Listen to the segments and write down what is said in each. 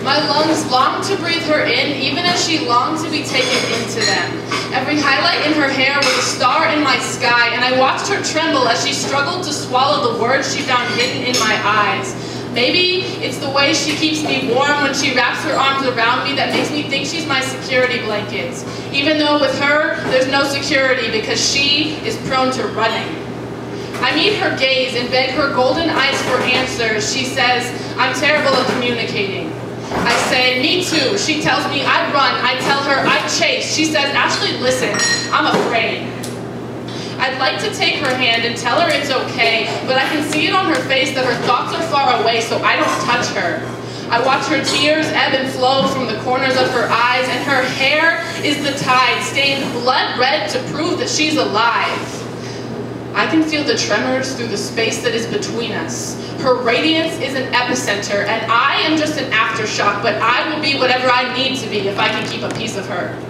My lungs long to breathe her in, even as she longed to be taken into them. Every highlight in her hair was a star in my sky, and I watched her tremble as she struggled to swallow the words she found hidden in my eyes. Maybe it's the way she keeps me warm when she wraps her arms around me that makes me think she's my security blanket. Even though with her, there's no security because she is prone to running. I meet her gaze and beg her golden eyes for answers. She says, I'm terrible at communicating. I say, me too. She tells me I'd run. I tell her I'd chase. She says, Ashley, listen, I'm afraid. I'd like to take her hand and tell her it's okay, but I can see it on her face that her thoughts are far away, so I don't touch her. I watch her tears ebb and flow from the corners of her eyes, and her hair is the tide, stained blood red to prove that she's alive. I can feel the tremors through the space that is between us. Her radiance is an epicenter, and I am just an aftershock, but I will be whatever I need to be if I can keep a piece of her.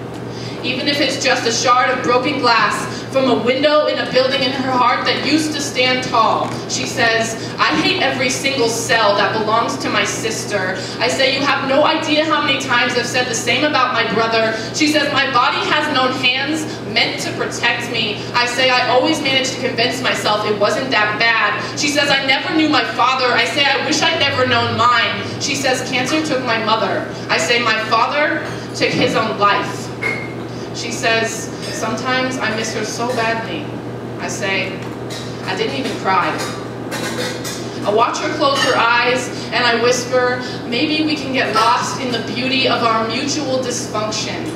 Even if it's just a shard of broken glass from a window in a building in her heart that used to stand tall. She says, I hate every single cell that belongs to my sister. I say, you have no idea how many times I've said the same about my brother. She says, my body has known hands meant to protect me. I say, I always managed to convince myself it wasn't that bad. She says, I never knew my father. I say, I wish I'd never known mine. She says, cancer took my mother. I say, my father took his own life. She says, sometimes I miss her so badly. I say, I didn't even cry. I watch her close her eyes and I whisper, maybe we can get lost in the beauty of our mutual dysfunction.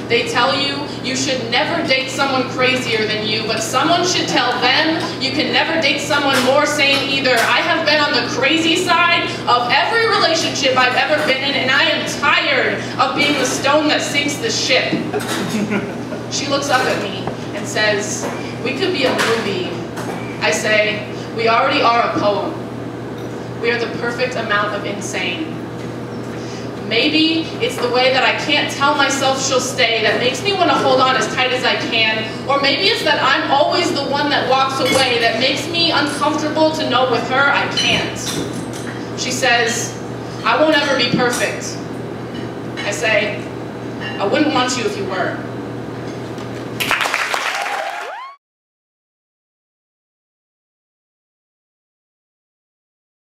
They tell you you should never date someone crazier than you, but someone should tell them you can never date someone more sane either. I have been on the crazy side of every relationship I've ever been in, and I am tired of being the stone that sinks the ship. She looks up at me and says, we could be a movie. I say, we already are a poem. We are the perfect amount of insane. Maybe it's the way that I can't tell myself she'll stay that makes me want to hold on as tight as I can. Or maybe it's that I'm always the one that walks away that makes me uncomfortable to know with her I can't. She says, I won't ever be perfect. I say, I wouldn't want you if you were.